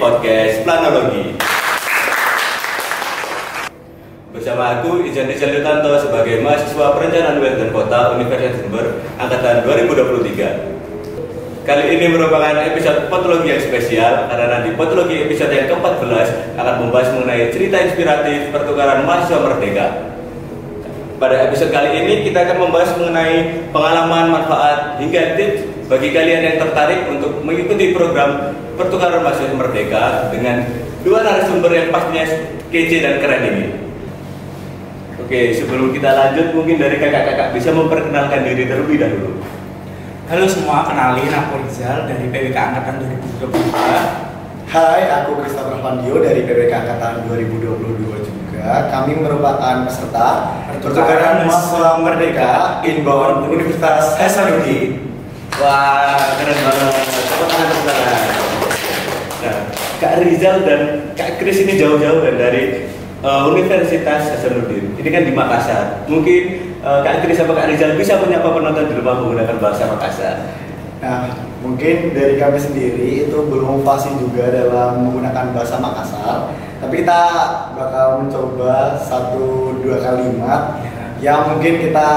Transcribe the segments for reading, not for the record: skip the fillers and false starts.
podcast Planologi. Bersama aku Izan Rizal Yutanto sebagai mahasiswa Perencanaan Wilayah dan Kota Universitas Jember angkatan 2023. Kali ini merupakan episode potologi yang spesial karena nanti potologi episode yang ke-14 akan membahas mengenai cerita inspiratif pertukaran mahasiswa merdeka. Pada episode kali ini kita akan membahas mengenai pengalaman, manfaat, hingga tips bagi kalian yang tertarik untuk mengikuti program pertukaran mahasiswa merdeka dengan dua narasumber yang pastinya kece dan keren ini. Oke, sebelum kita lanjut mungkin dari kakak-kakak bisa memperkenalkan diri terlebih dahulu. Halo semua, kenalin aku Rizal dari PWK Angkatan 2022. Hai, aku Christopher Pandio dari PWK Angkatan 2022 juga. Kami merupakan peserta pertukaran mahasiswa merdeka inbound Universitas Hasanuddin. Wah, keren banget. Tepuk tangan tepuk tangan. Nah, Kak Rizal dan Kak Chris ini jauh-jauh kan dari Universitas Hasanuddin. Ini kan di Makassar. Mungkin Kak Chris sama Kak Rizal bisa menyapa penonton di rumah menggunakan bahasa Makassar. Nah, mungkin dari kami sendiri itu belum fasih juga dalam menggunakan bahasa Makassar. Tapi kita bakal mencoba 1-2 kalimat yang mungkin kita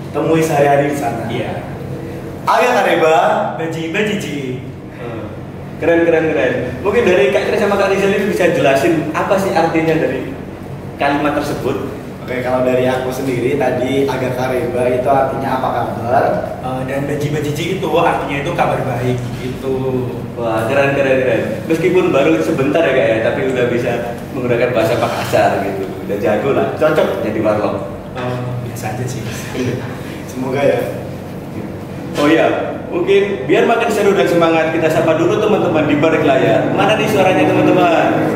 temui sehari-hari di sana. Iya. Ayah kareba, Baji. Keren. Mungkin dari Kak Chris sama Kak Rizal ini bisa jelasin apa sih artinya dari kalimat tersebut? Oke, kalau dari aku sendiri tadi agak kareba itu artinya apa kabar? Dan baji itu artinya itu kabar baik gitu. Wah, keren. Meskipun baru sebentar ya Kak ya, tapi udah bisa menggunakan bahasa Makassar gitu. Udah jago lah, cocok jadi warlock. Biasa aja sih. Semoga ya. Oh iya, mungkin biar makin seru dan semangat kita sapa dulu teman-teman di balik layar. Mana nih suaranya teman-teman?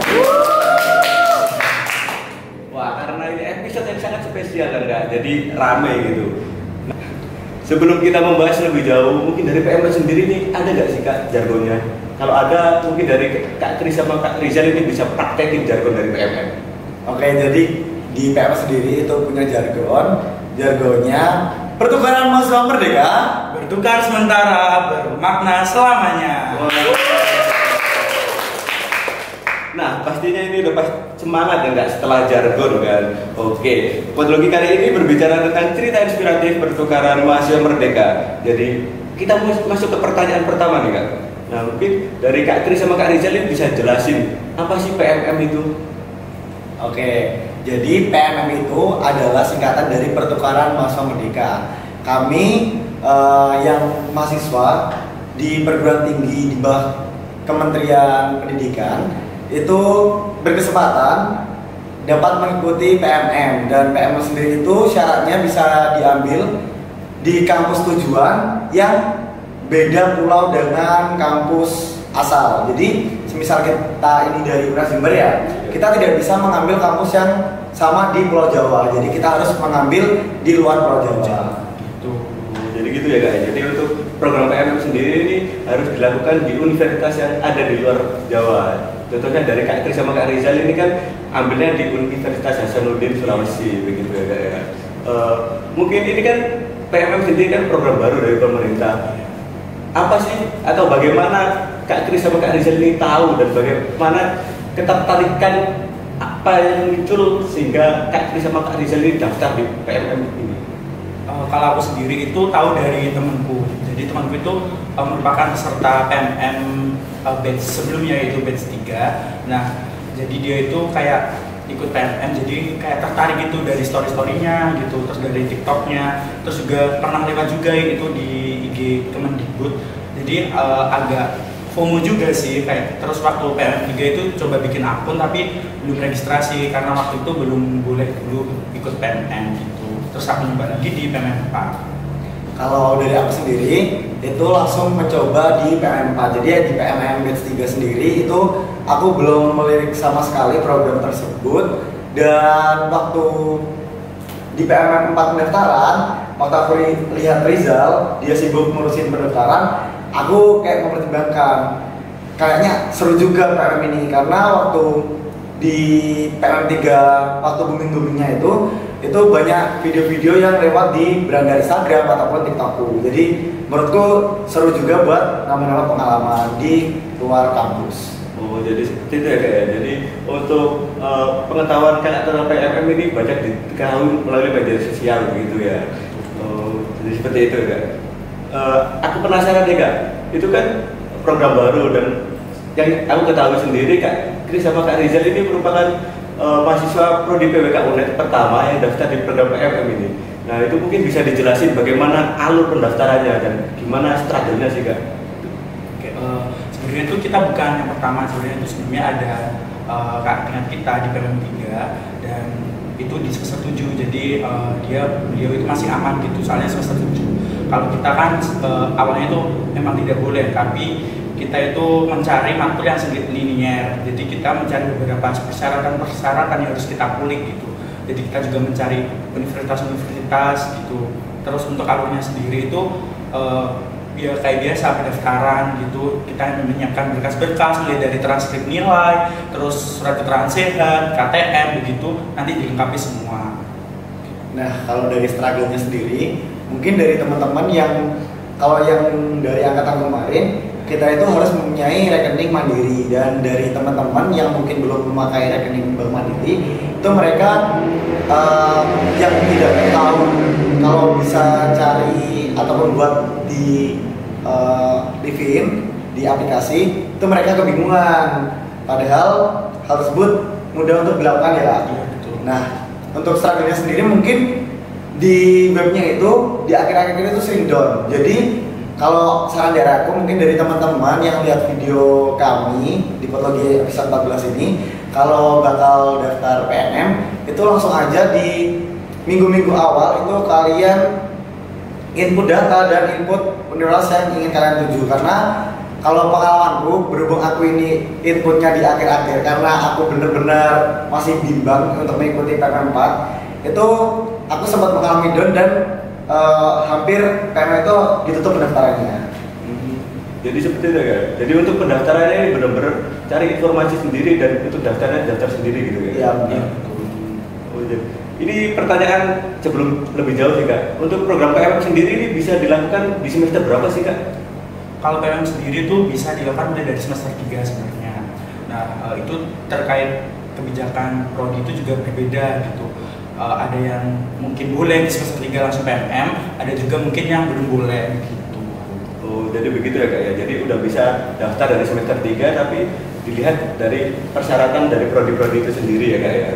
Wah, karena ini episode yang sangat spesial kan Kak, jadi rame gitu. Nah, sebelum kita membahas lebih jauh, mungkin dari PMM sendiri nih ada nggak sih Kak jargonnya? Kalau ada, mungkin dari Kak Chris sama Kak Rizal ini bisa praktekin jargon dari PMM. Oke, jadi di PM sendiri itu punya jargonnya pertukaran mahasiswa merdeka. Bertukar sementara, bermakna selamanya. Nah, pastinya ini udah pas semangat ya nggak setelah jargon kan. Oke, potologi kali ini berbicara tentang cerita inspiratif pertukaran mahasiswa merdeka. Jadi kita masuk ke pertanyaan pertama nih Kak. Nah, mungkin dari Kak Chris sama Kak Rizal ini bisa jelasin apa sih PMM itu? Oke, jadi PMM itu adalah singkatan dari pertukaran mahasiswa merdeka. Kami yang mahasiswa di perguruan tinggi di bawah Kementerian Pendidikan itu berkesempatan dapat mengikuti PMM, dan PMM sendiri itu syaratnya bisa diambil di kampus tujuan yang beda pulau dengan kampus asal. Jadi semisal kita ini dari Universitas Jember ya, kita tidak bisa mengambil kampus yang sama di Pulau Jawa. Jadi kita harus mengambil di luar Pulau Jawa. Jadi gitu ya Kak. Jadi untuk program PMM sendiri ini harus dilakukan di universitas yang ada di luar Jawa. Contohnya dari Kak Chris sama Kak Rizal ini kan ambilnya di Universitas Hasanuddin Sulawesi begitu ya Kak ya. Mungkin ini kan PMM sendiri kan program baru dari pemerintah. Apa sih atau bagaimana Kak Chris sama Kak Rizal ini tahu dan bagaimana ketertarikan apa yang muncul sehingga Kak Chris sama Kak Rizal ini daftar di PMM ini? Kalau aku sendiri itu tahu dari temanku. Jadi temanku itu merupakan peserta PMM batch sebelumnya, yaitu batch 3. Nah, jadi dia itu kayak ikut PMM, jadi kayak tertarik gitu dari story-storynya gitu, terus dari TikToknya, terus juga pernah lewat juga itu di IG Kemendikbud. Jadi agak FOMO juga sih, kayak terus waktu PMM 3 itu coba bikin akun tapi belum registrasi karena waktu itu belum boleh dulu ikut PMM gitu. Terus aku nyoba lagi di PMM 4. Kalau dari aku sendiri itu langsung mencoba di PMM 4. Jadi ya di PMM batch 3 sendiri itu aku belum melirik sama sekali program tersebut, dan waktu di PMM 4 pendaftaran, waktu aku lihat Rizal dia sibuk ngurusin pendaftaran, aku kayak mempertimbangkan kayaknya seru juga PMM ini, karena waktu di PMM 3 waktu booming-boomingnya itu banyak video-video yang lewat di beranda Instagram ataupun TikTokku. Jadi menurutku seru juga buat nambah-nambah pengalaman di luar kampus. Oh, jadi seperti itu ya Kak ya. Jadi untuk pengetahuan Kak tentang PMM ini banyak diketahui melalui media sosial begitu ya. Oh, jadi seperti itu Kak. Aku penasaran nih Kak, itu kan program baru dan yang aku ketahui sendiri Kak Kris sama Kak Rizal ini merupakan mahasiswa Prodi PWK UNED pertama yang daftar di program PMM ini. Nah itu mungkin bisa dijelasin bagaimana alur pendaftarannya dan gimana struggle-nya sih Kak? Sebenarnya itu kita bukan yang pertama, sebenarnya itu sebelumnya ada kak dengan kita di PMM 3 dan itu di semester 7, jadi beliau itu masih aman gitu soalnya semester 7. Kalau kita kan awalnya itu memang tidak boleh, tapi kita itu mencari matkul yang sedikit linier, jadi kita mencari beberapa persyaratan yang harus kita kulik gitu. Jadi kita juga mencari universitas-universitas gitu. Terus untuk alurnya sendiri itu ya kayak biasa pendaftaran gitu, kita menyiapkan berkas-berkas mulai dari transkrip nilai, terus surat keterangan sehat, KTM begitu, nanti dilengkapi semua. Nah kalau dari struggle-nya sendiri, mungkin dari teman-teman yang kalau yang dari angkatan kemarin kita itu harus mempunyai rekening mandiri, dan dari teman-teman yang mungkin belum memakai rekening bank mandiri itu mereka yang tidak tahu kalau bisa cari ataupun buat di di aplikasi itu mereka kebingungan, padahal hal tersebut mudah untuk dilakukan ya. Nah untuk struggle-nya sendiri mungkin di webnya itu di akhir-akhir itu sering down. Jadi kalau saran dari aku mungkin dari teman-teman yang lihat video kami di Podlogi episode 14 ini, kalau bakal daftar PNM itu langsung aja di minggu-minggu awal itu kalian input data dan input universitas yang ingin kalian tuju, karena kalau pengalamanku berhubung aku ini inputnya di akhir-akhir karena aku bener-bener masih bimbang untuk mengikuti PMM 4 itu aku sempat mengalami down dan hampir PMM itu ditutup pendaftarannya. Jadi seperti itu ya. Jadi untuk pendaftarannya ini benar-benar cari informasi sendiri dan itu daftar sendiri gitu ya. Iya. Oh, jadi. Ini pertanyaan sebelum lebih jauh sih Kak. Untuk program PMM sendiri ini bisa dilakukan di semester berapa sih Kak? Kalau PMM sendiri itu bisa dilakukan mulai dari semester 3 sebenarnya. Nah itu terkait kebijakan prodi itu juga berbeda gitu. Ada yang mungkin boleh di semester 3 langsung PMM, ada juga mungkin yang belum boleh gitu. Oh, jadi begitu ya Kak ya. Jadi udah bisa daftar dari semester 3 tapi dilihat dari persyaratan dari prodi-prodi itu sendiri ya Kak ya.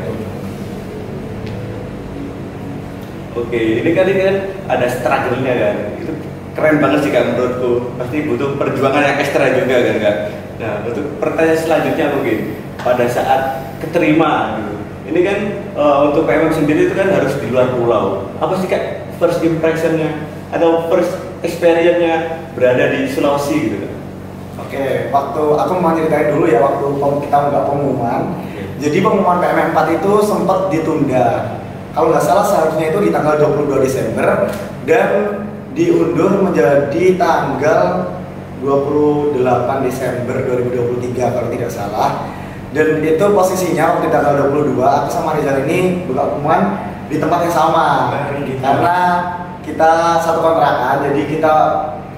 Oke, ini kan ada struggle-nya kan. Itu keren banget sih Kak menurutku. Pasti butuh perjuangan yang ekstra juga kan Kak. Nah, untuk pertanyaan selanjutnya mungkin pada saat keterima gitu. Ini kan untuk PMM sendiri itu kan harus di luar pulau. Apa sih Kak first impression-nya atau first experience-nya berada di Sulawesi gitu Kak? Oke, waktu aku mau ceritain dulu ya waktu kita nggak pengumuman. Jadi pengumuman PMM 4 itu sempat ditunda. Kalau nggak salah seharusnya itu di tanggal 22 Desember dan diundur menjadi tanggal 28 Desember 2023 kalau tidak salah. Dan itu posisinya waktu tanggal 22 aku sama Rizal ini buka pengumuman di tempat yang sama karena kita satu kontrakan, jadi kita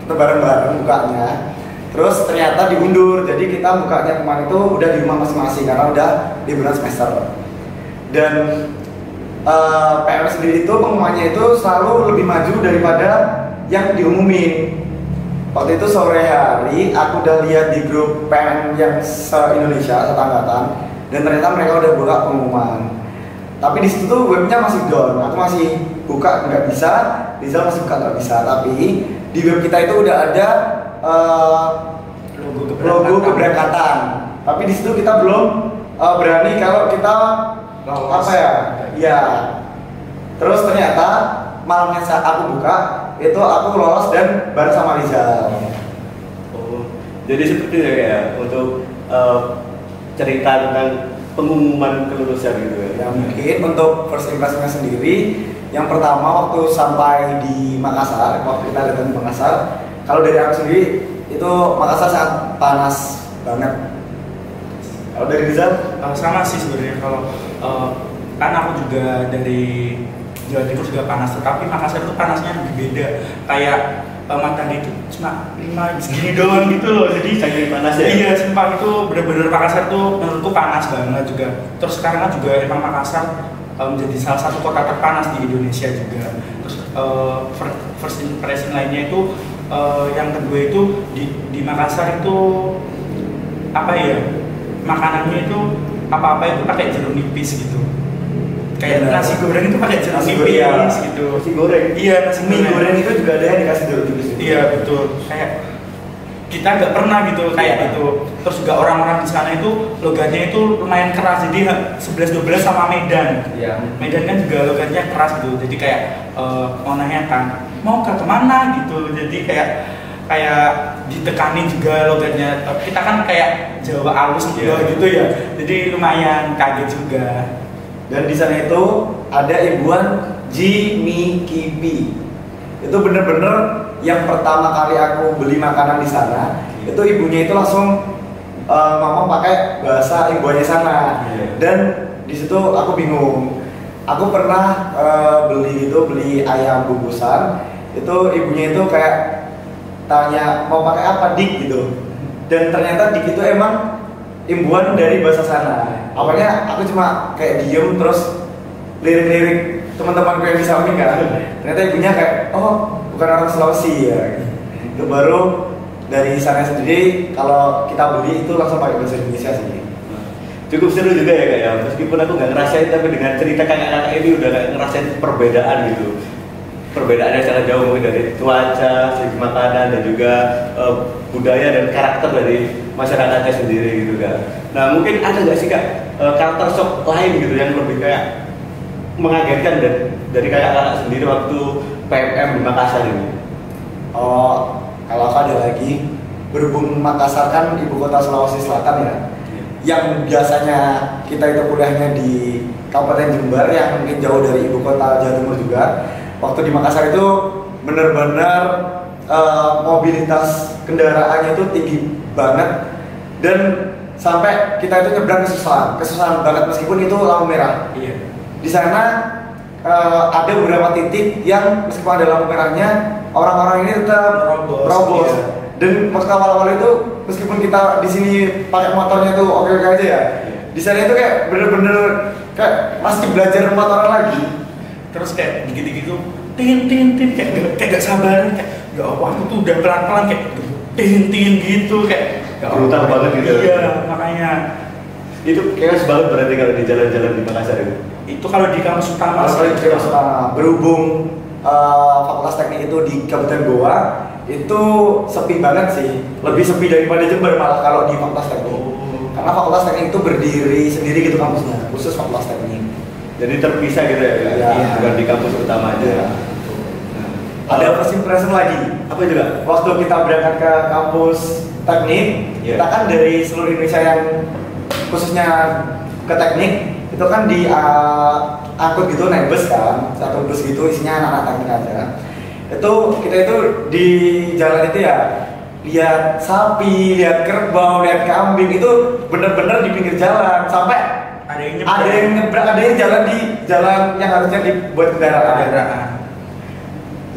bareng-bareng bukanya. Terus ternyata diundur, jadi kita bukanya kemarin itu udah di rumah masing-masing karena udah liburan semester. Dan PM sendiri itu pengumumannya itu selalu lebih maju daripada yang diumumin. Waktu itu sore hari aku udah lihat di grup PM yang se-Indonesia, setangkatan, dan ternyata mereka udah buka pengumuman. Tapi di situ tuh webnya masih down, aku masih buka nggak bisa, Rizal masih buka nggak bisa. Tapi di web kita itu udah ada logo keberangkatan. Tapi di situ kita belum berani kalau kita apa ya? Ya. Terus ternyata malamnya saat aku buka itu aku lolos dan bareng sama Rizal. Oh, jadi seperti itu ya untuk cerita tentang pengumuman kelulusan gitu ya. Ya mungkin untuk first impression-nya sendiri, yang pertama waktu sampai di Makassar, waktu kita datang di Makassar, kalau dari aku sendiri itu Makassar sangat panas banget. Kalau dari Rizal? Sama sih sebenarnya, kalau kan aku juga dari Jawa Timur juga panas, tetapi Makassar itu panasnya lebih beda. Kayak matahari itu cuma 5 segini doang gitu loh. Jadi saking panas ya? Iya, sumpah itu bener-bener Makassar tuh menurutku panas banget juga. Terus sekarang kan juga emang Makassar menjadi salah satu kota terpanas di Indonesia juga. Terus first impression lainnya itu yang kedua itu di Makassar itu apa ya, makanannya itu apa-apa itu pakai jeruk nipis gitu. Kayak nasi goreng itu pakai jeruk nipis gitu. Nasi goreng? Iya, nasi goreng itu juga ada yang dikasih jeruk nipis. Iya betul. Kayak kita nggak pernah gitu kayak gitu. Terus juga orang-orang di sana itu logatnya itu lumayan keras. Jadi 11-12 sama Medan. Iya. Medan kan juga logatnya keras gitu. Jadi kayak mau nanya kan, mau ke kemana gitu. Jadi kayak ditekanin juga logatnya. Kita kan kayak Jawa halus gitu ya. Jadi lumayan kaget juga. Dan di sana itu ada ibuan Jimmy Kipi. Itu bener-bener yang pertama kali aku beli makanan di sana. Itu ibunya itu langsung ngomong pakai bahasa ibuannya sana. Dan di situ aku bingung. Aku pernah beli ayam bungkusan. Itu ibunya itu kayak tanya mau pakai apa dik gitu. Dan ternyata dik itu emang imbuhan dari bahasa sana. Awalnya aku cuma kayak diem terus lirik-lirik teman-temanku yang di samping kan. Ternyata ibunya kayak oh bukan orang Sulawesi ya. Itu baru dari sana sendiri kalau kita beli itu langsung pakai bahasa Indonesia sih. Cukup seru juga ya kak ya. Meskipun aku nggak ngerasain tapi dengan cerita kakak-kakak ini udah kayak ngerasain perbedaan gitu. Perbedaannya sangat jauh mungkin dari cuaca, segi makanan dan juga budaya dan karakter dari masyarakatnya sendiri gitu kan. Nah mungkin ada nggak sih kak karakter shock lain gitu yang lebih kayak mengagetkan dari kakak-kakak sendiri waktu PMM di Makassar ini? Oh kalau aku ada lagi, berhubung Makassar kan ibu kota Sulawesi Selatan ya. Yang biasanya kita itu kuliahnya di Kabupaten Jember yang mungkin jauh dari ibu kota Jawa Timur juga. Waktu di Makassar itu benar-benar mobilitas kendaraannya itu tinggi banget dan sampai kita itu nyebrang kesusahan banget meskipun itu lampu merah. Iya. Di sana ada beberapa titik yang meskipun ada lampu merahnya orang-orang ini tetap robos. Iya. Dan waktu awal-awal itu meskipun kita di sini pakai motornya tuh oke-oke aja ya. Di sana itu kayak bener-bener kayak masih belajar motoran lagi. Terus kayak gitu-gitu tin kayak gak sabaran kayak ya waktu tuh udah pelan-pelan kayak tin gitu kayak brutal banget gitu. Iya makanya itu chaos banget berarti kalau di jalan-jalan di Makassar itu kalau di kampus utama berhubung Fakultas Teknik itu di Kabupaten Goa itu sepi banget sih, lebih sepi daripada Jember malah kalau di Fakultas Teknik. Karena Fakultas Teknik itu berdiri sendiri gitu kampusnya, khusus Fakultas Teknik. Jadi terpisah gitu ya, bukan di kampus utama aja. Ya. Ada first impression lagi. Apa juga? Waktu kita berangkat ke kampus teknik, kita kan dari seluruh Indonesia yang khususnya ke teknik itu kan angkut gitu, naik bus kan, satu bus gitu isinya anak-anak teknik aja. Itu kita itu di jalan itu ya lihat sapi, lihat kerbau, lihat kambing itu bener-bener di pinggir jalan sampai ada yang nyebrang, ada yang jalan di jalan yang harusnya dibuat kendaraan.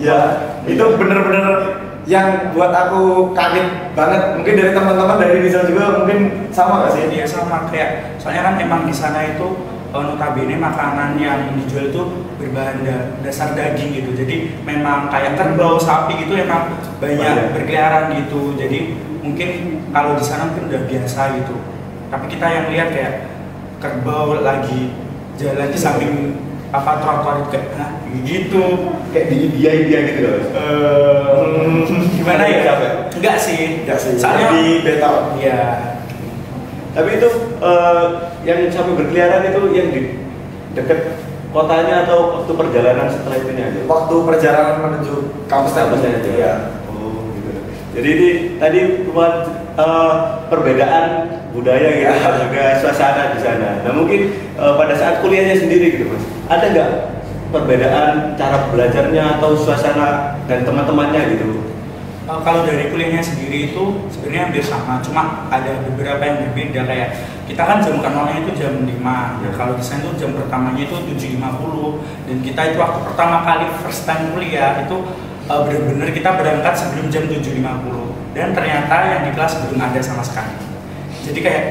Ya, itu bener-bener yang buat aku kaget banget. Mungkin dari teman-teman dari Rizal juga mungkin sama gak sih? Iya sama kayak, soalnya kan emang di sana itu notabene makanan yang dijual itu berbahan dasar daging gitu. Jadi memang kayak kerbau, sapi gitu emang banyak berkeliaran gitu. Jadi mungkin kalau di sana mungkin udah biasa gitu. Tapi kita yang lihat kayak kerbau lagi jalan di samping trotoar kayak gitu, kayak di India gitu loh. Gimana ya? Enggak sih. Soalnya di beta. Iya. Tapi itu yang sampai berkeliaran itu yang di dekat kotanya atau waktu perjalanan setelah itu aja? Waktu perjalanan menuju kampusnya aja. Ya. Oh gitu. Jadi ini tadi buat perbedaan budaya gitu dan juga suasana di sana. Nah mungkin pada saat kuliahnya sendiri gitu mas, ada nggak perbedaan cara belajarnya atau suasana dan teman-temannya gitu? Kalau dari kuliahnya sendiri itu sebenarnya hampir sama, cuma ada beberapa yang berbeda. Kayak kita kan jam kenalnya itu jam 5, ya. Kalau di sana itu jam pertamanya itu 7.50 dan kita itu waktu pertama kali first time kuliah itu benar-benar kita berangkat sebelum jam 7.50 dan ternyata yang di kelas belum ada sama sekali. Jadi kayak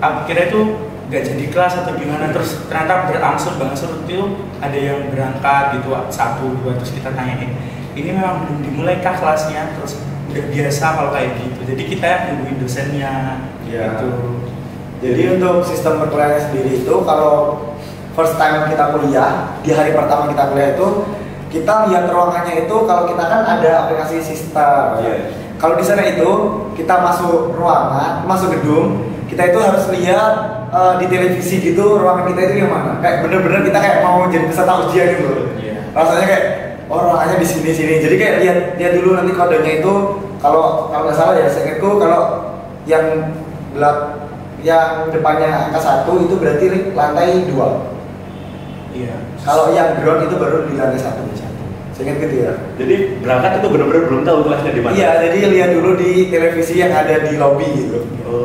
akhirnya itu gak jadi kelas atau gimana, terus ternyata berangsur itu ada yang berangkat gitu 1, 2, terus kita tanyain ini memang belum dimulai kah kelasnya, terus udah biasa kalau kayak gitu, jadi kita nungguin dosennya gitu. Jadi untuk sistem perkuliahan sendiri itu kalau first time kita kuliah, di hari pertama kita kuliah itu kita lihat ruangannya itu, kalau kita kan ada aplikasi sistem. Kalau di sana itu kita masuk ruangan, masuk gedung, kita itu harus lihat di televisi gitu ruangan kita itu yang mana. Kayak bener-bener kita kayak mau jadi peserta ujian gitu. Rasanya kayak ruangannya di sini. Jadi kayak lihat dulu nanti kodenya itu, kalau nggak salah ya, saya ingatku kalau yang depannya angka 1 itu berarti lantai 2. Iya. Kalau yang ground itu baru di lantai 1. Saya ingat gitu ya. Jadi berangkat itu benar-benar belum tahu kelasnya di mana. Iya, jadi lihat dulu di televisi yang ada di lobby gitu. Gitu.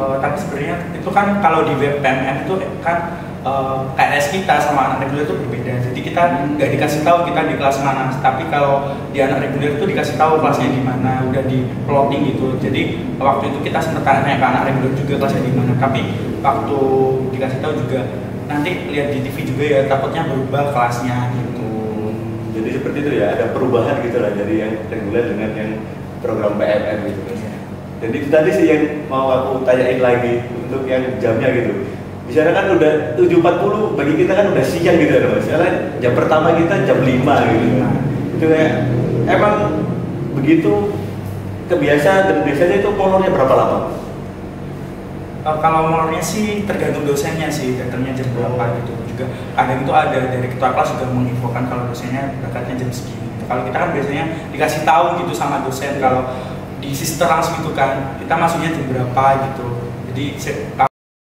Tapi sebenarnya itu kan kalau di web PMM itu kan KS kita sama anak reguler itu berbeda. Jadi kita nggak dikasih tahu kita di kelas mana. Tapi kalau di anak reguler itu dikasih tahu kelasnya di mana, udah di plotting gitu. Jadi waktu itu kita sempat tanya ke anak reguler juga kelasnya di mana. Tapi waktu dikasih tahu juga nanti lihat di TV juga ya, takutnya berubah kelasnya gitu. Jadi seperti itu ya, ada perubahan gitu lah dari yang reguler dengan yang program PMM gitu kan. Jadi itu tadi sih yang mau aku tanyain lagi untuk yang jamnya gitu. Di sana kan udah 7.40, bagi kita kan udah siang gitu ya Mas. Karena jam pertama kita jam 5 gitu. Itu kayak emang begitu kebiasaan, dan biasanya itu molornya berapa lama? Kalau molornya sih tergantung dosennya sih, datangnya jam berapa gitu. Juga kadang itu ada dari ketua kelas juga menginfokan kalau dosennya berangkatnya jam segini. Kalau kita kan biasanya dikasih tahu gitu sama dosen, kalau di sister langsung itu kan kita masuknya jam berapa gitu. Jadi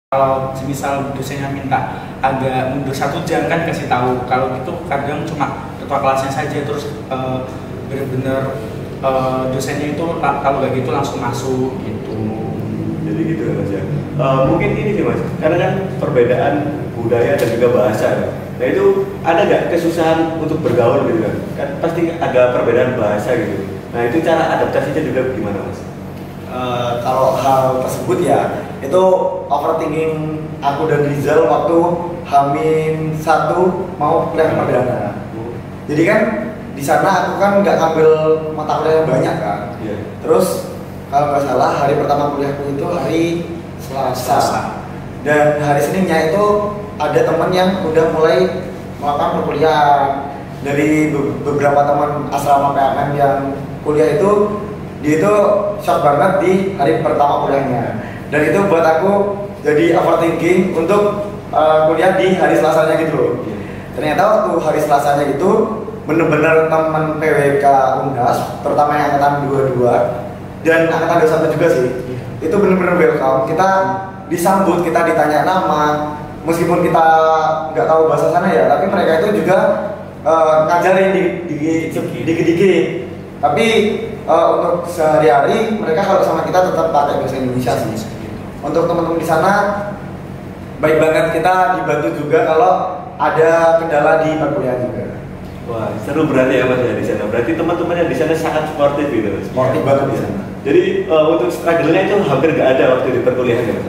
kalau misal dosennya minta agak mundur 1 jam kan kasih tahu. Kalau gitu kadang cuma ketua kelasnya saja, terus benar-benar dosennya itu kalau kayak gitu langsung masuk gitu. Jadi gitu ya Mas ya. Mungkin ini sih Mas, karena kan perbedaan budaya dan juga bahasa ya. Nah itu ada nggak kesusahan untuk bergaul gitu kan? Kan pasti ada perbedaan bahasa gitu. Nah itu cara adaptasinya juga gimana Mas? Kalau hal tersebut ya, itu overthinking aku dan Rizal waktu H-1 mau kuliah perdana. Jadi kan di sana aku kan nggak ngambil mata kuliah yang banyak kan. Terus kalau nggak salah hari pertama kuliahku itu hari Selasa. Dan hari Seninnya itu ada teman yang udah mulai melakukan perkuliahan. Dari beberapa teman asrama PMM yang kuliah itu, dia itu shock banget di hari pertama kuliahnya. Dan itu buat aku jadi overthinking untuk kuliah di hari Selasanya gitu loh. Ternyata waktu hari Selasanya itu bener-bener teman PWK UNDAS, terutama yang angkatan 22 dan angkatan 21 juga sih. Itu bener-bener welcome. Kita disambut, kita ditanya nama, meskipun kita nggak tahu bahasa sana ya, tapi mereka itu juga ngajarin dikit-dikit. Tapi untuk sehari-hari mereka kalau sama kita tetap pakai bahasa Indonesia sih. Untuk teman-teman di sana baik banget, kita dibantu juga kalau ada kendala di perkuliahan juga. Wah, seru berarti ya Mas ya di sana. Berarti teman-temannya di sana sangat sportif gitu. Sportif banget di sana. Jadi untuk struggle-nya itu hampir nggak ada waktu di perkuliahan ya Mas.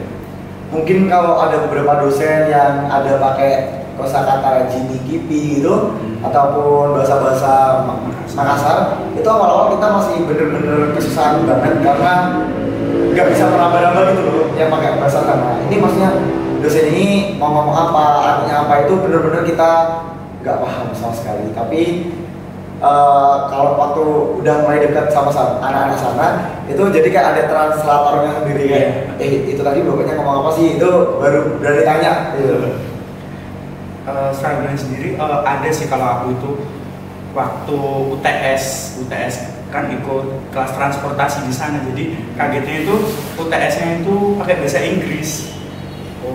Mungkin kalau ada beberapa dosen yang ada pakai kosakata jini kipi gitu, ataupun bahasa-bahasa Makassar, itu awal-awal kita masih bener-bener kesusahan banget karena nggak bisa meraba-raba gitu loh yang pakai bahasa sana. Ini maksudnya dosen ini mau ngomong apa, artinya apa, itu bener-bener kita nggak paham sama sekali. Tapi kalau waktu udah mulai dekat sama anak-anak sana, itu jadi kayak ada translatornya sendiri kayak, itu tadi bapaknya ngomong apa sih, itu baru berani tanya. Struggle sendiri ada sih kalau aku itu waktu UTS kan ikut kelas transportasi di sana, jadi kagetnya itu UTS-nya itu pakai bahasa Inggris.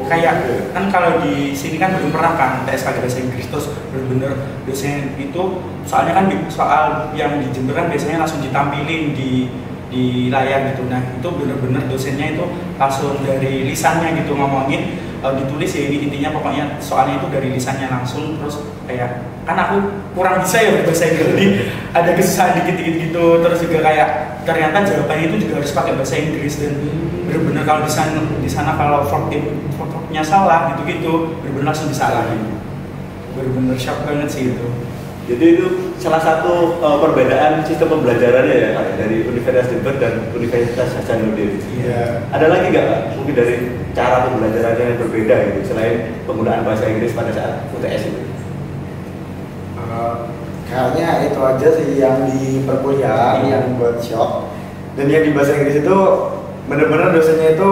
Kayak kan kalau di sini kan belum pernah kan UTS pakai bahasa Inggris, terus bener-bener dosen itu soalnya kan soal yang di Jember kan biasanya langsung ditampilin di di layar gitu. Nah itu bener-bener dosennya itu langsung dari lisannya gitu ngomongin, ditulis ya ini intinya, pokoknya soalnya itu dari lisannya langsung. Terus kayak kan aku kurang bisa ya berbahasa Inggris, jadi ada kesusahan dikit-dikit gitu. Terus juga kayak ternyata jawabannya itu juga harus pakai bahasa Inggris, dan bener-bener kalau di sana kalau verb-nya salah gitu-gitu bener-bener langsung disalahin. Bener-bener shock banget sih itu. Jadi itu salah satu perbedaan sistem pembelajarannya ya Kak, dari Universitas Jember dan Universitas Hasanuddin. Iya. Ada lagi nggak Kak? Mungkin dari cara pembelajarannya yang berbeda gitu, selain penggunaan bahasa Inggris pada saat UTS itu? Kayaknya itu aja sih yang di perkuliahan yang buat shock. Dan yang di bahasa Inggris itu bener-bener dosennya itu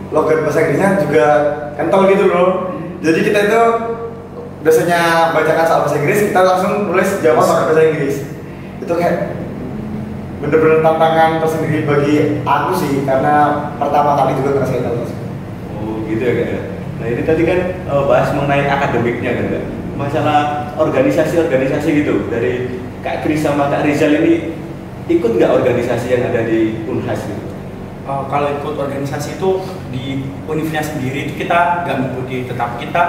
logat bahasa Inggrisnya juga kental gitu loh. Jadi kita itu dosennya bacakan soal bahasa Inggris, kita langsung nulis jawab pakai bahasa Inggris. Itu kayak bener-bener tantangan tersendiri bagi aku sih, karena pertama kali juga ngerasain hal tersebut. Oh gitu ya Kak. Nah ini tadi kan bahas mengenai akademiknya kan Kak. Masalah organisasi-organisasi gitu, dari Kak Kris sama Kak Rizal ini ikut nggak organisasi yang ada di Unhas gitu? Kalau ikut organisasi itu di Universitas sendiri itu kita nggak mengikuti, tetapi kita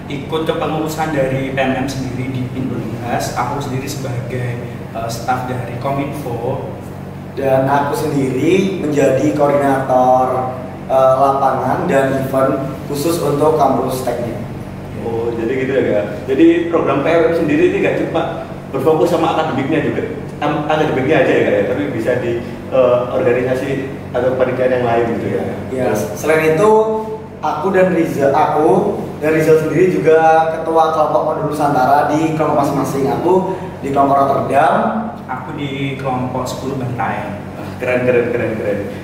ikut kepengurusan dari PMM sendiri di Unhas. Aku sendiri sebagai staf dari Kominfo, dan aku sendiri menjadi koordinator lapangan dan event khusus untuk kampus teknik. Oh jadi gitu ya Kak. Jadi program PMM sendiri ini nggak cuma berfokus sama akademiknya juga, akademiknya aja ya Kak ya, tapi bisa di organisasi atau panitiaan yang lain gitu ya. Ya, selain itu aku dan Rizal sendiri juga ketua kelompok modul Nusantara di kelompok masing-masing. Aku di kelompok Rotterdam, aku di kelompok 10 Bantaeng. Keren.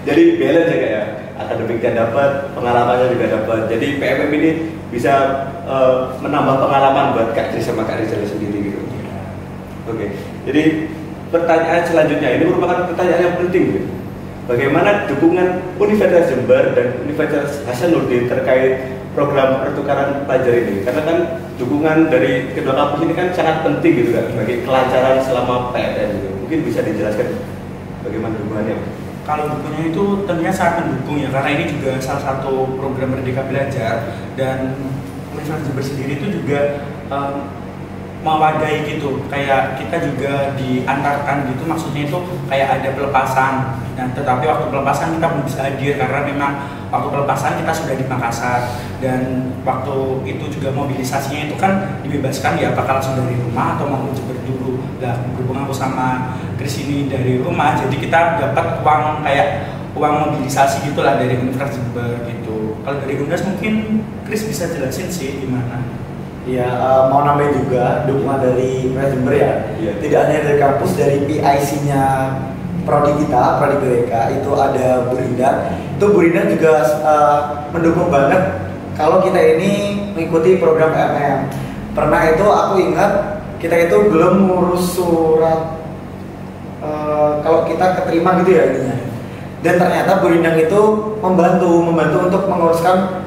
Jadi balance ya Kak ya, akademiknya dapat, pengalamannya juga dapat. Jadi PMM ini bisa menambah pengalaman buat Kak Kris sama Kak Rizal sendiri gitu. Oke, jadi pertanyaan selanjutnya ini merupakan pertanyaan yang penting gitu. Bagaimana dukungan Universitas Jember dan Universitas Hasanuddin terkait program pertukaran pelajar ini? Karena kan dukungan dari kedua kampus ini kan sangat penting gitu kan bagi kelancaran selama PTN gitu. Mungkin bisa dijelaskan bagaimana dukungannya? Kalau dukungannya itu tentunya sangat mendukung ya, karena ini juga salah satu program Merdeka Belajar, dan Universitas Jember sendiri itu juga mewadai gitu, kayak kita juga diantarkan gitu, maksudnya itu kayak ada pelepasan. Nah, tetapi waktu pelepasan kita belum bisa hadir karena memang waktu pelepasan kita sudah di Makassar, dan waktu itu juga mobilisasinya itu kan dibebaskan ya, apakah langsung dari rumah atau mau Jember dulu. Nah, berhubung aku sama Kris ini dari rumah, jadi kita dapat uang kayak uang mobilisasi gitulah dari Universitas Jember gitu. Kalau dari Unhas mungkin Kris bisa jelasin sih gimana. ya mau nambahin juga dukungan dari Universitas Jember ya. Tidak hanya dari kampus, dari PIC-nya Prodi kita, Prodi BWK itu ada Bu Rinda. Itu Bu Rinda juga mendukung banget kalau kita ini mengikuti program MM. Pernah itu aku ingat kita itu belum ngurus surat kalau kita keterima gitu ya intinya. Dan ternyata Bu Rindang itu membantu untuk menguruskan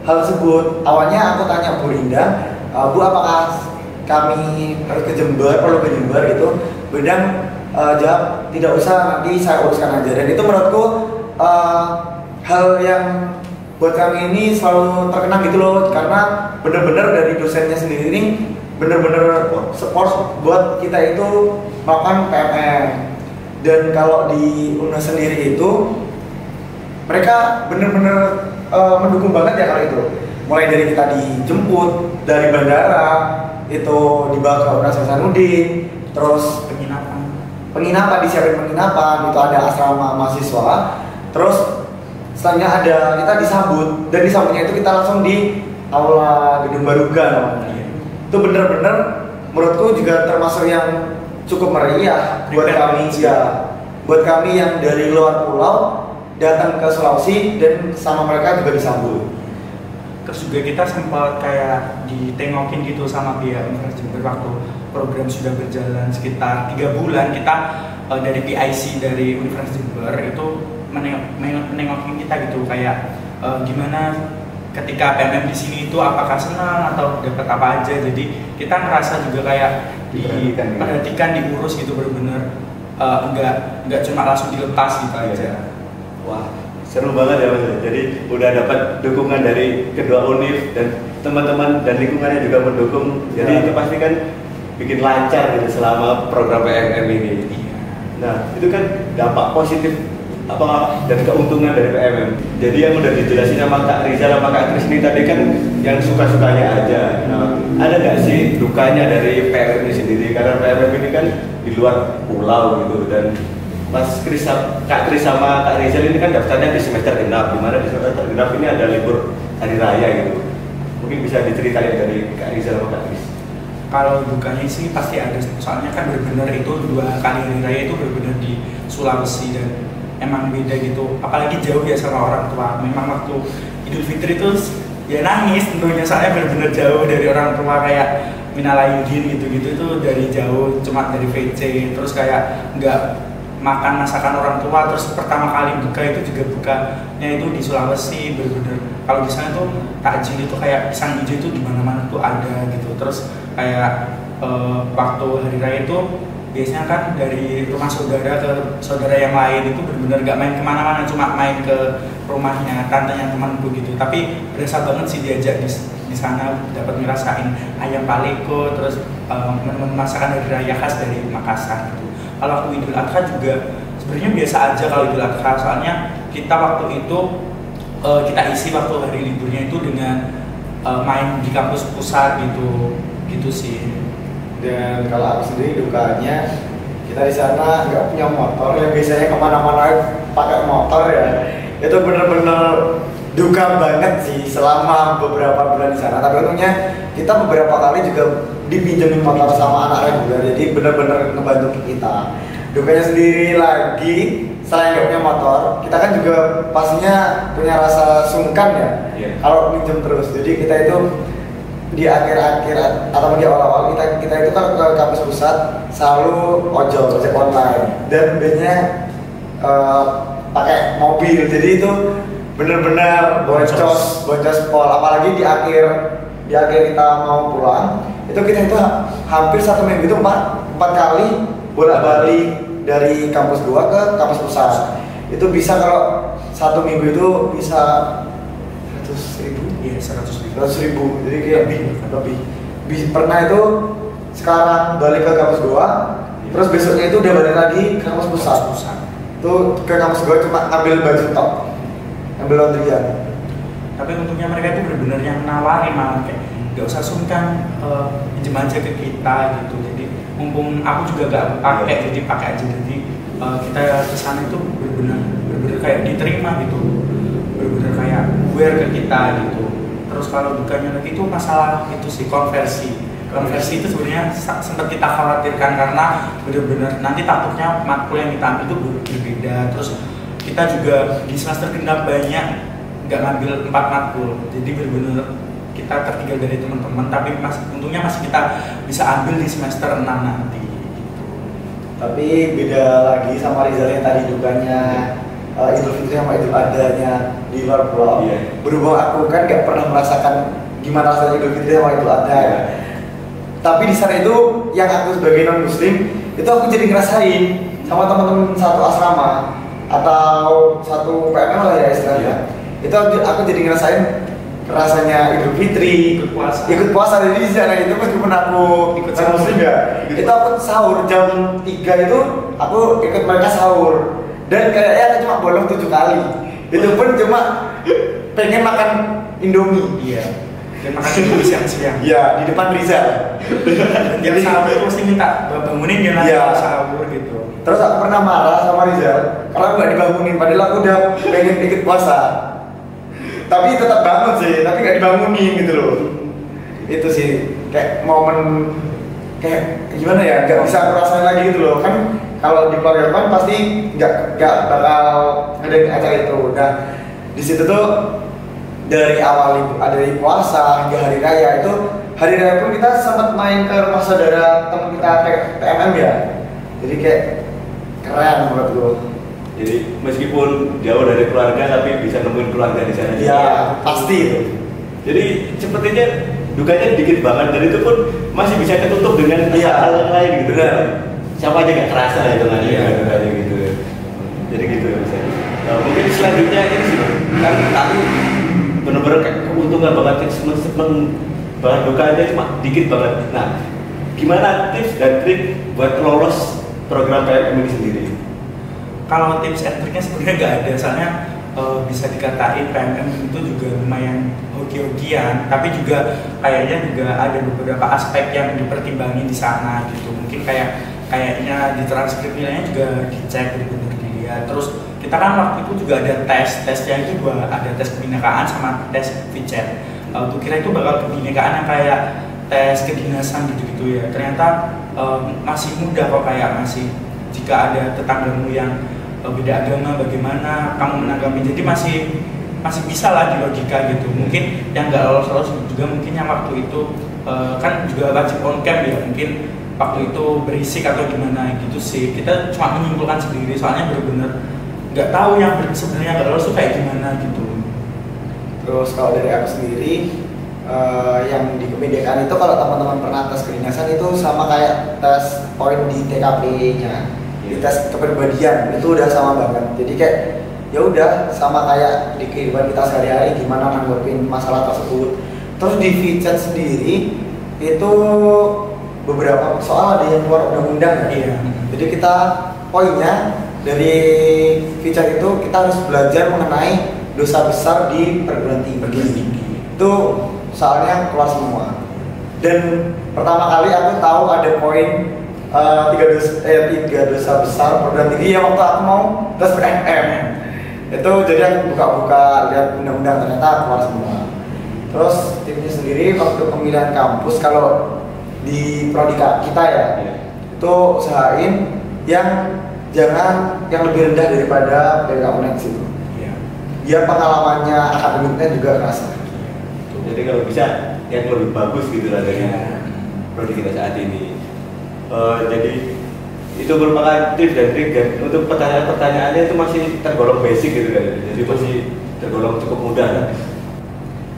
hal tersebut. Awalnya aku tanya Bu Rindang, Bu apakah kami harus ke Jember, perlu ke Jember gitu. Bu Rindang jawab tidak usah, nanti saya uruskan aja. Dan itu menurutku hal yang buat kami ini selalu terkenang gitu loh, karena bener-bener dari dosennya sendiri ini bener-bener support buat kita itu melakukan PMM. Dan kalau di UNES sendiri itu mereka bener-bener mendukung banget ya kalau itu. Mulai dari kita dijemput dari bandara, itu dibawa ke Universitas Hasanuddin, terus penginapan disiapin penginapan, itu ada asrama mahasiswa. Terus setelahnya ada kita disambut, dan disambutnya itu kita langsung di aula gedung Baruga namanya. Itu bener-bener menurutku juga termasuk yang cukup meriah buat kami ya, buat kami yang dari luar pulau datang ke Sulawesi dan sama mereka juga disambut. Terus juga kita sempat kayak ditengokin gitu sama pihak Universitas Jember waktu program sudah berjalan sekitar 3 bulan. Kita dari PIC dari Universitas Jember itu menengokin kita gitu kayak gimana ketika PMM di sini itu, apakah senang atau dapat apa aja. Jadi kita ngerasa juga kayak diperhatikan, diurus gitu, bener-bener nggak cuma langsung dilepas gitu aja. Wah, seru banget ya Mas. Jadi udah dapat dukungan dari kedua univ dan teman-teman dan lingkungannya juga mendukung. Jadi itu pasti kan bikin lancar gitu selama program PMM ini. Nah, itu kan dampak positif dan keuntungan dari PMM. Jadi yang udah dijelasin sama Kak Rizal sama Kak Krisni tadi kan yang suka-sukanya aja. Nah, ada nggak sih dukanya dari PMM ini sendiri? Karena PMM ini kan di luar pulau gitu, dan Kak Kris sama Kak Rizal ini kan daftarnya di semester genap, dimana di semester genap ini ada libur hari raya gitu. Mungkin bisa diceritain dari Kak Rizal sama Kak Kris. Kalau dukanya sih pasti ada, soalnya kan benar-benar itu 2 kali hari raya itu benar-benar di Sulawesi dan emang beda gitu, apalagi jauh ya sama orang tua. Memang waktu Idul Fitri itu ya nangis tentunya, soalnya benar-benar jauh dari orang tua, kayak minal aidin gitu-gitu itu dari jauh, cuma dari VC, terus kayak nggak makan masakan orang tua. Terus pertama kali buka itu juga bukanya itu di Sulawesi, benar-benar kalau di sana tuh takjil itu kayak pisang hijau itu di mana-mana tuh ada gitu. Terus kayak waktu hari raya itu biasanya kan dari rumah saudara ke saudara yang lain itu benar-benar gak main kemana-mana, cuma main ke rumahnya tantenya temanku gitu. Tapi berasa banget sih diajak di sana, dapat ngerasain ayam paleko, terus menu masakan dari raya khas dari Makassar gitu. Kalau waktu Idul Adha juga sebenarnya biasa aja kalau Idul Adha, soalnya kita waktu itu kita isi waktu hari liburnya itu dengan main di kampus pusat gitu sih. Dan kalau aku sendiri dukanya, kita di sana nggak punya motor yang biasanya kemana-mana pakai motor ya. Itu bener-bener duka banget sih selama beberapa bulan di sana. Tapi untungnya kita beberapa kali juga dipinjemin motor sama anak reguler, jadi bener-bener ngebantu kita. Dukanya sendiri lagi, selain nggak punya motor, kita kan juga pastinya punya rasa sungkan ya. Kalau pinjam terus, jadi kita itu di akhir-akhir atau di awal-awal kita itu kan ke kampus pusat selalu ojek online, dan biasanya pakai mobil, jadi itu benar-benar boncos pol. Apalagi di akhir kita mau pulang itu kita itu hampir 1 minggu itu 4 kali bolak-balik dari kampus 2 ke kampus pusat. Itu bisa kalau 1 minggu itu bisa 100.000. Iya, 100.000. Jadi kayak lebih. Pernah itu sekarang balik ke kampus 2, terus besoknya itu udah balik lagi ke kampus pusat. Itu ke kampus 2 cuma ambil baju tok, ambil laundryan. Tapi untungnya mereka itu benar-benar yang nawarin, malah kayak nggak usah sungkan, pinjam aja ke kita gitu. Jadi mumpung aku juga nggak pakai, jadi pakai aja. Jadi kita kesana itu benar-benar kayak diterima gitu, benar-benar kayak aware ke kita gitu. Terus kalau dukanya lagi itu masalah itu sih konversi itu sebenarnya sempat kita khawatirkan, karena benar-benar nanti takutnya matkul yang kita ambil itu berbeda. Terus kita juga di semester genap banyak nggak ngambil 4 matkul, jadi benar-benar kita tertinggal dari teman-teman. Tapi untungnya masih kita bisa ambil di semester 6 nanti gitu. Tapi beda lagi sama Rizal yang tadi dukanya Idul Fitri sama Idul Adhanya di luar pulau. Berhubung aku kan gak pernah merasakan gimana rasanya Idul Fitri sama Idul Adha. Tapi di sana itu yang aku sebagai non muslim itu aku jadi ngerasain sama teman-teman satu asrama atau satu PMM lah ya istilahnya. Itu aku jadi ngerasain rasanya Idul Fitri, ikut puasa. Jadi di sana itu meskipun aku ikut non muslim ya, itu aku sahur jam 3 itu aku ikut mereka sahur. Dan kayaknya aku cuma bolong 7 kali. Itu pun cuma pengen makan Indomie. Iya. Dan makan Indomie siang-siang. Iya, di depan Rizal. Jadi sahur itu mesti minta bangunin dia nanti sahur gitu. Terus aku pernah marah sama Rizal karena aku nggak dibangunin, padahal aku udah pengen ikut puasa. Tapi tetap bangun sih, tapi nggak dibangunin gitu loh. Itu sih kayak momen kayak gimana ya, nggak bisa aku rasain lagi gitu loh. Kan kalau di keluarga kan pasti nggak bakal ada acara itu. Nah di situ tuh dari awal dari puasa hingga hari raya itu, hari raya pun kita sempat main ke rumah saudara teman kita PMM ya. Jadi kayak keren menurut gue. Jadi meskipun jauh dari keluarga tapi bisa nemuin keluarga di sana. Iya pasti itu. Jadi sepertinya dukanya dikit banget, dan itu pun masih bisa ketutup dengan hal yang lain gitu. Benar. siapa aja nggak kerasa hitungannya gitu. Jadi gitu ya Mas. Nah, mungkin selanjutnya ini sih kan aku bener-bener kayak keuntungan banget, seneng bahan duka aja cuma dikit banget. Nah, gimana tips dan trik buat lolos program PMM ini sendiri? Kalau tips and triknya sebenarnya nggak ada, soalnya bisa dikatain PMM itu juga lumayan hoki-hokian, tapi juga kayaknya juga ada beberapa aspek yang dipertimbangin di sana gitu. Mungkin kayaknya di transkrip nilainya juga dicek benar-benar dilihat. Terus kita kan waktu itu juga ada tesnya itu ada tes kebinekaan sama tes VCET. Tuh kira itu bakal kebinekaan yang kayak tes kedinasan gitu-gitu ya. Ternyata masih mudah kok, kayak masih jika ada tetanggamu yang beda agama bagaimana kamu menanggapi, jadi masih bisa lah di logika gitu. Mungkin yang nggak lolos juga mungkin yang waktu itu kan juga wajib on cam ya, mungkin waktu itu berisik atau gimana gitu sih. Kita cuma menyimpulkan sendiri, soalnya bener-bener nggak tahu yang sebenarnya nggak lolos tuh kayak gimana gitu. Terus kalau dari aku sendiri yang di kebinekaan itu, kalau teman-teman pernah tes kedinasan itu sama kayak tes poin di TKP-nya. Di tes kepribadian itu udah sama banget. Jadi kayak ya udah sama kayak di kehidupan kita sehari-hari gimana nanggepin masalah tersebut. Terus di VCET sendiri itu beberapa soal ada yang keluar undang-undang ya. Iya. Jadi kita poinnya dari VCET itu kita harus belajar mengenai dosa besar di perguruan tinggi. Itu soalnya keluar semua. Dan pertama kali aku tahu ada poin tiga dosa besar perguruan tinggi yang waktu aku mau tes PMM itu. Jadi aku buka-buka lihat undang-undang, ternyata keluar semua. Terus tipsnya sendiri waktu pemilihan kampus, kalau di prodi kita ya, itu usahain yang jangan yang lebih rendah daripada PK Unex itu. Biar pengalamannya akademiknya juga kerasa. Jadi kalau bisa yang lebih bagus gitu lah dari prodi kita saat ini. Jadi itu merupakan tips dan trik, dan untuk pertanyaan-pertanyaannya itu masih tergolong basic gitu kan, jadi masih tergolong cukup mudah kan?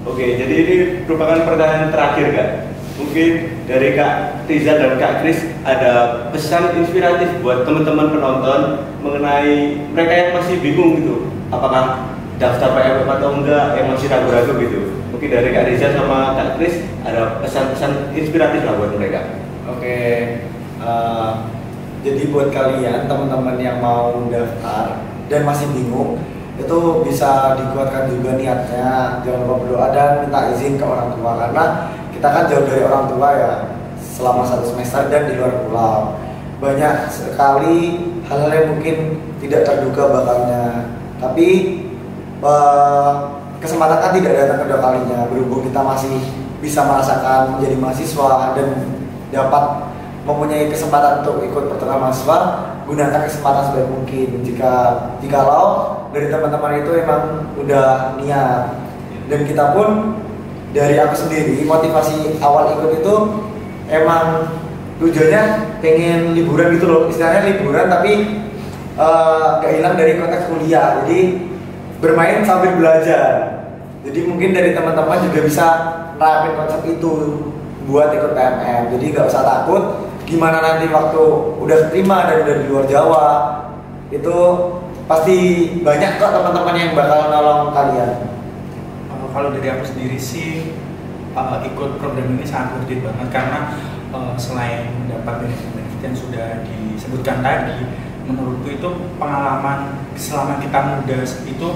Oke, jadi ini merupakan pertanyaan terakhir Kak. Mungkin dari Kak Rizal dan Kak Kris ada pesan inspiratif buat teman-teman penonton mengenai mereka yang masih bingung gitu, apakah daftar PMM atau enggak, yang masih ragu-ragu gitu. Mungkin dari Kak Rizal sama Kak Kris ada pesan-pesan inspiratif lah buat mereka. Oke. Jadi buat kalian teman-teman yang mau daftar dan masih bingung, itu bisa dikuatkan juga niatnya, jangan lupa berdoa dan minta izin ke orang tua, karena kita kan jauh dari orang tua ya selama 1 semester dan di luar pulau. Banyak sekali hal-hal yang mungkin tidak terduga bakalnya, tapi kesempatan kan tidak datang kedua kalinya. Berhubung kita masih bisa merasakan menjadi mahasiswa dan dapat mempunyai kesempatan untuk ikut pertukaran mahasiswa, gunakan kesempatan sebaik mungkin. Jikalau dari teman-teman itu emang udah niat, dan kita pun dari aku sendiri motivasi awal ikut itu emang tujuannya pengen liburan gitu loh, istilahnya liburan tapi gak hilang dari konteks kuliah, jadi bermain sambil belajar. Jadi mungkin dari teman-teman juga bisa nerapin konsep itu buat ikut PMM, jadi gak usah takut gimana nanti waktu udah terima dan udah di luar Jawa, itu pasti banyak kok teman-teman yang bakal nolong kalian. Kalau dari aku sendiri sih ikut program ini sangat worth it banget, karena selain mendapat benefit-benefit yang sudah disebutkan tadi, menurutku itu pengalaman selama kita muda itu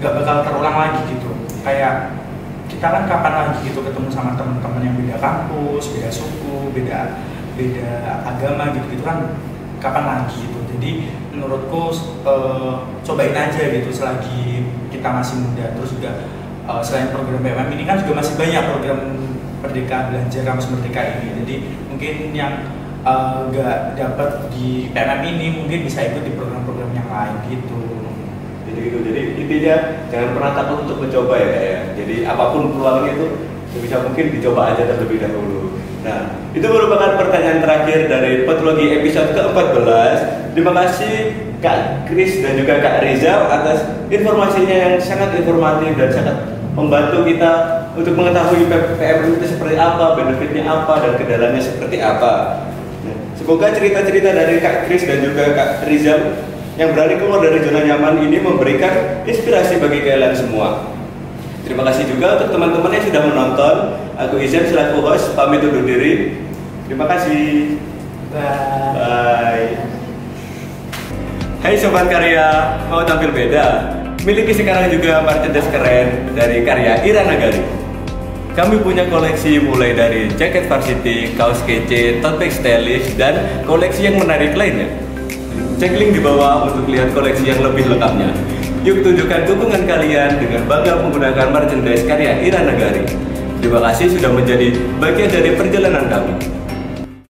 gak bakal terulang lagi gitu. Kayak kita kan kapan lagi gitu ketemu sama teman-teman yang beda kampus, beda suku, beda agama gitu kan, kapan lagi gitu. Jadi menurutku cobain aja gitu selagi kita masih muda. Terus juga selain program PMM ini kan juga masih banyak program Merdeka Belajar Kampus Merdeka ini. Jadi mungkin yang gak dapat di PMM ini mungkin bisa ikut di program-program yang lain gitu. Jadi intinya jangan pernah takut untuk mencoba ya Kak ya. Jadi apapun peluangnya itu bisa mungkin dicoba aja terlebih dahulu. Nah, itu merupakan pertanyaan terakhir dari Potologi episode ke-14. Terima kasih Kak Kris dan juga Kak Rizal atas informasinya yang sangat informatif dan sangat membantu kita untuk mengetahui PMM itu seperti apa, benefitnya apa, dan kendalanya seperti apa. Semoga cerita-cerita dari Kak Kris dan juga Kak Rizal yang berani keluar dari zona nyaman ini memberikan inspirasi bagi kalian semua. Terima kasih juga untuk teman-teman yang sudah menonton. Aku Izan selaku host pamit undur diri. Terima kasih. Bye. Bye. Hai Sobat Karya, mau tampil beda? Miliki sekarang juga merchandise keren dari karya Ira Nagari. Kami punya koleksi mulai dari jaket varsity, kaos kece, tote bag stylish, dan koleksi yang menarik lainnya. Cek link di bawah untuk lihat koleksi yang lebih lengkapnya. Yuk tunjukkan dukungan kalian dengan bangga menggunakan merchandise karya Ira Nagari. Terima kasih sudah menjadi bagian dari perjalanan kami.